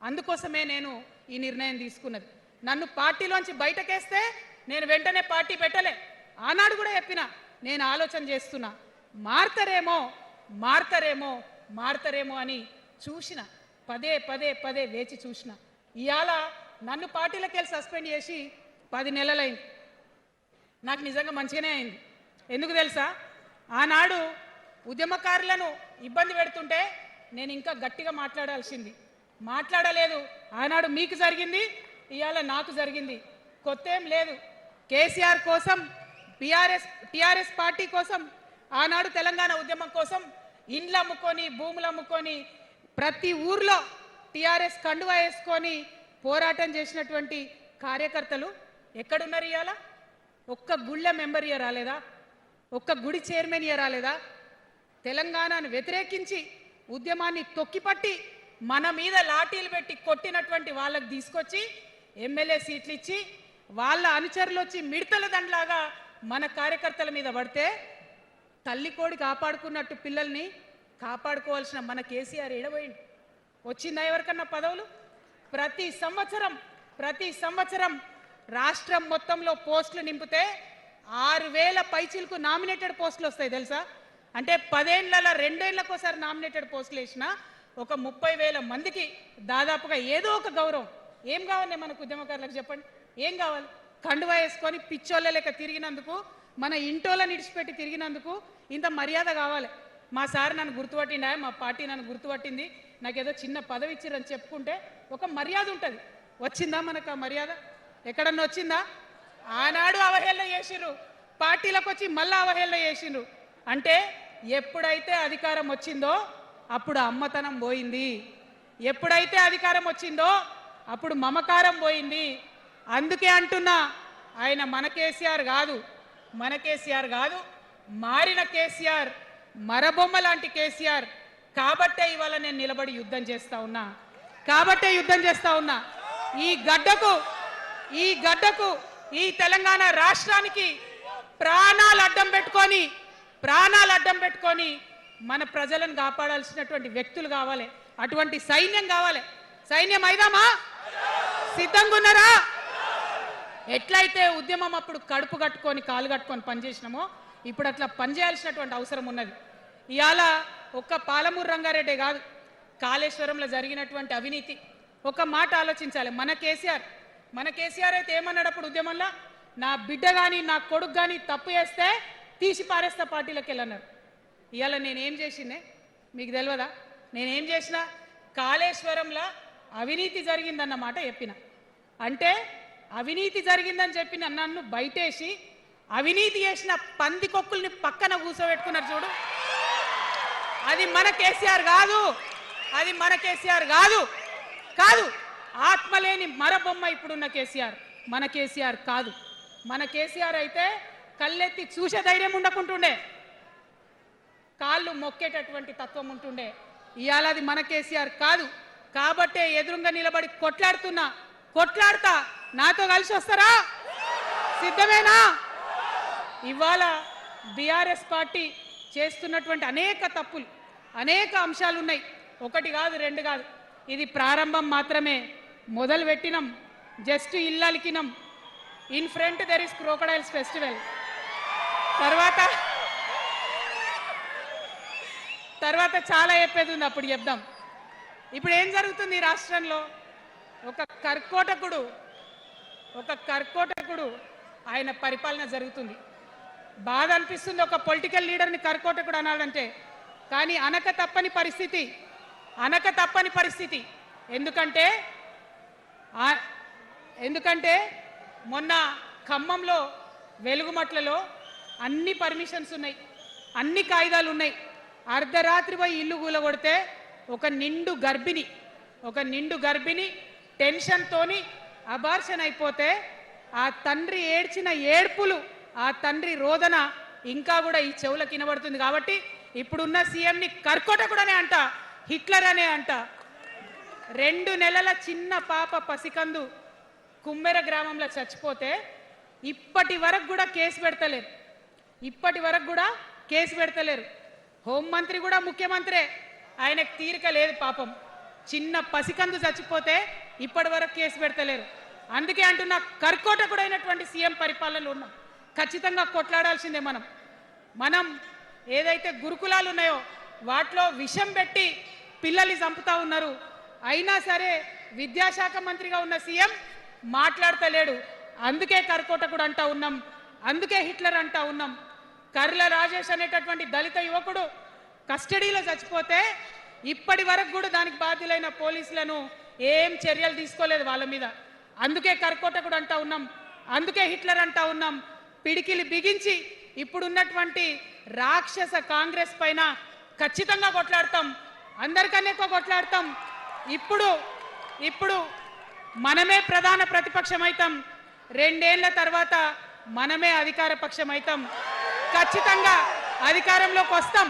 అందుకోసమే నేను ఈ నిర్ణయం తీసుకున్నది. నన్ను పార్టీలోంచి బయటకేస్తే నేను వెంటనే పార్టీ పెట్టలే. ఆనాడు కూడా చెప్పినా నేను ఆలోచన చేస్తున్నా, మారతారేమో మారతారేమో మారతారేమో అని చూసిన, పదే పదే పదే వేచి చూసిన. ఇవాళ నన్ను పార్టీలోకి వెళ్ళి సస్పెండ్ చేసి 10 నెలలైంది. నాకు నిజంగా మంచిగానే అయింది. ఎందుకు తెలుసా? ఆనాడు ఉద్యమకారులను ఇబ్బంది పెడుతుంటే నేను ఇంకా గట్టిగా మాట్లాడలేదు. ఆనాడు మీకు జరిగింది, ఇవాళ నాకు జరిగింది. కొత్త ఏం లేదు. కేసీఆర్ కోసం, టిఆర్ఎస్ పార్టీ కోసం, ఆనాడు తెలంగాణ ఉద్యమం కోసం ఇండ్లు అమ్ముకొని, భూములు అమ్ముకొని, ప్రతి ఊర్లో టిఆర్ఎస్ కండువా వేసుకొని పోరాటం చేసినటువంటి కార్యకర్తలు ఎక్కడున్నారు ఇవాళ? ఒక్క గుళ్ళ మెంబర్ ఇయర్ రాలేదా? ఒక్క గుడి చైర్మన్ ఇయర్ రాలేదా? తెలంగాణను వ్యతిరేకించి ఉద్యమాన్ని తొక్కిపట్టి మన మీద లాఠీలు పెట్టి కొట్టినటువంటి వాళ్ళకి తీసుకొచ్చి ఎమ్మెల్యే సీట్లు ఇచ్చి వాళ్ళ అనుచరులు వచ్చి మిడతల దండలాగా మన కార్యకర్తల మీద పడితే తల్లి కోడి కాపాడుకున్నట్టు పిల్లల్ని కాపాడుకోవాల్సిన మన కేసీఆర్ ఎడబోయింది. వచ్చిందా ఎవరికన్నా పదవులు? ప్రతి సంవత్సరం రాష్ట్రం మొత్తంలో పోస్టులు నింపితే 6,000 పైచీలకు నామినేటెడ్ పోస్టులు వస్తాయి తెలుసా? అంటే 10 ఏళ్లలో 2 ఏళ్లకోసారి నామినేటెడ్ పోస్టులు వేసినా ఒక 30,000 మందికి దాదాపుగా ఏదో ఒక గౌరవం. ఏం కావాలి మనకు ఉద్యమకారులకు చెప్పండి? ఏం కావాలి? కండువా వేసుకొని పిచ్చోళ్ళ లెక్క తిరిగినందుకు, మన ఇంటోళ్ళని ఇడిచిపెట్టి తిరిగినందుకు ఇంత మర్యాద కావాలి. మా సార్ నన్ను గుర్తుపట్టిండా, మా పార్టీ నన్ను గుర్తుపట్టింది, నాకేదో చిన్న పదవి ఇచ్చిరని చెప్పుకుంటే ఒక మర్యాద ఉంటుంది. వచ్చిందా మనకు ఆ మర్యాద? ఎక్కడన్నా వచ్చిందా? ఆనాడు అవహేళన చేసిర్రు, పార్టీలకు వచ్చి మళ్ళా అవహేళన చేసిండ్రు. అంటే ఎప్పుడైతే అధికారం వచ్చిందో అప్పుడు అమ్మతనం పోయింది. ఎప్పుడైతే అధికారం వచ్చిందో అప్పుడు మమకారం పోయింది. అందుకే అంటున్నా, ఆయన మన కేసీఆర్ కాదు, మారిన కేసీఆర్, మరబొమ్మ లాంటి కేసీఆర్. కాబట్టే ఇవాళ నేను నిలబడి యుద్ధం చేస్తా ఉన్నా. ఈ గడ్డకు ఈ తెలంగాణ రాష్ట్రానికి ప్రాణాలు అడ్డం పెట్టుకొని మన ప్రజలను కాపాడాల్సినటువంటి వ్యక్తులు కావాలి. అటువంటి సైన్యం కావాలి. సైన్యం అయిదామా? సిద్ధంగా ఉన్నారా? ఎట్లయితే ఉద్యమం అప్పుడు కడుపు కట్టుకొని కాలు కట్టుకొని పనిచేసినామో ఇప్పుడు అట్లా పనిచేయాల్సినటువంటి అవసరం ఉన్నది. ఇవాళ ఒక్క పాలమూరు రంగారెడ్డి కాదు, కాళేశ్వరంలో జరిగినటువంటి అవినీతి ఒక మాట ఆలోచించాలి. మన కేసీఆర్ అయితే ఏమన్నాడు అప్పుడు ఉద్యమంలో? నా బిడ్డ కానీ నా కొడుకు కానీ తప్పు చేస్తే తీసి పారేస్తా పార్టీలోకి వెళ్ళన్నారు. ఇవాళ నేనేం చేసిందే మీకు తెలియదా? నేనేం చేసిన? కాళేశ్వరంలో అవినీతి జరిగిందన్నమాట చెప్పిన. అంటే అవినీతి జరిగిందని చెప్పిన నన్ను బయటేసి అవినీతి చేసిన పందికొక్కుల్ని పక్కన కూర్చోబెట్టుకున్నారు చూడు. అది మన కేసీఆర్ కాదు. ఆత్మలేని మరబొమ్మ ఇప్పుడున్న కేసీఆర్. మన కేసీఆర్ కాదు. మన కేసీఆర్ అయితే కళ్ళెత్తి చూసే ధైర్యం ఉండకుంటుండే, కాళ్ళు మొక్కేటటువంటి తత్వం ఉంటుండే. ఇవాళ అది మన కేసీఆర్ కాదు. కాబట్టే ఎదురుగా నిలబడి కొట్లాడతా. నాతో కలిసి వస్తారా? సిద్ధమేనా? ఇవాళ బీఆర్ఎస్ పార్టీ చేస్తున్నటువంటి అనేక తప్పులు, అనేక అంశాలు ఉన్నాయి. ఒకటి కాదు, రెండు కాదు. ఇది ప్రారంభం మాత్రమే. మొదలు పెట్టినాం, జస్ట్ ఇల్లలికినాం. In front there is crocodiles festival. తర్వాత చాలా చెప్పేది ఉంది, అప్పుడు చెప్దాం. ఇప్పుడు ఏం జరుగుతుంది రాష్ట్రంలో? ఒక కర్కోటకుడు ఆయన పరిపాలన జరుగుతుంది. బాధ అనిపిస్తుంది ఒక పొలిటికల్ లీడర్ని కర్కోటకుడు అనాలంటే. కానీ అనక తప్పని పరిస్థితి. ఎందుకంటే మొన్న ఖమ్మంలో వెలుగుమట్లలో అన్ని పర్మిషన్స్ ఉన్నాయి, అన్ని కాయిదాలు ఉన్నాయి. అర్ధరాత్రి పోయి ఇల్లు కూలగొడితే ఒక నిండు గర్భిణి టెన్షన్తోని అబార్షన్ అయిపోతే ఆ తండ్రి ఏడ్చిన ఏడ్పులు, ఆ తండ్రి రోదన ఇంకా కూడా ఈ చెవులకు వినబడుతుంది. కాబట్టి ఇప్పుడున్న సీఎంని కర్కోటకుడనే అంట, హిట్లర్ అనే అంట. 2 నెలల చిన్న పాప పసికందు కుమ్మెర గ్రామంలో చచ్చిపోతే ఇప్పటి వరకు కూడా కేసు పెడతలేరు. హోంమంత్రి కూడా ముఖ్యమంత్రే, ఆయనకు తీరిక లేదు పాపం. చిన్న పసికందు చచ్చిపోతే ఇప్పటి వరకు కేసు పెడతలేరు. అందుకే అంటున్నా, కర్కోటకుడైనటువంటి సీఎం పరిపాలనలో ఉన్నాం. ఖచ్చితంగా కొట్లాడాల్సిందే. మనం ఏదైతే గురుకులాలు ఉన్నాయో వాటిలో విషం పెట్టి పిల్లల్ని చంపుతా ఉన్నారు. అయినా సరే విద్యాశాఖ మంత్రిగా ఉన్న సీఎం మాట్లాడతలేడు. అందుకే కర్కోటకుడు అంటా ఉన్నాం, అందుకే హిట్లర్ అంటా ఉన్నాం. కర్ల రాజేష్ అనేటటువంటి దళిత యువకుడు కస్టడీలో చచ్చిపోతే ఇప్పటి వరకు కూడా దానికి బాధ్యులైన పోలీసులను ఏం చర్యలు తీసుకోలేదు వాళ్ళ మీద. అందుకే కర్కోటకుడు అంటా ఉన్నాం, అందుకే హిట్లర్ అంటా ఉన్నాం. పిడికిలి బిగించి ఇప్పుడున్నటువంటి రాక్షస కాంగ్రెస్ పైన ఖచ్చితంగా కొట్లాడతాం, అందరికన్నా ఎక్కువ కొట్లాడతాం. ఇప్పుడు మనమే ప్రధాన ప్రతిపక్షం అవుతాం, 2 ఏళ్ల తర్వాత మనమే అధికార పక్షం అవుతాం. ఖచ్చితంగా అధికారంలోకి వస్తాం.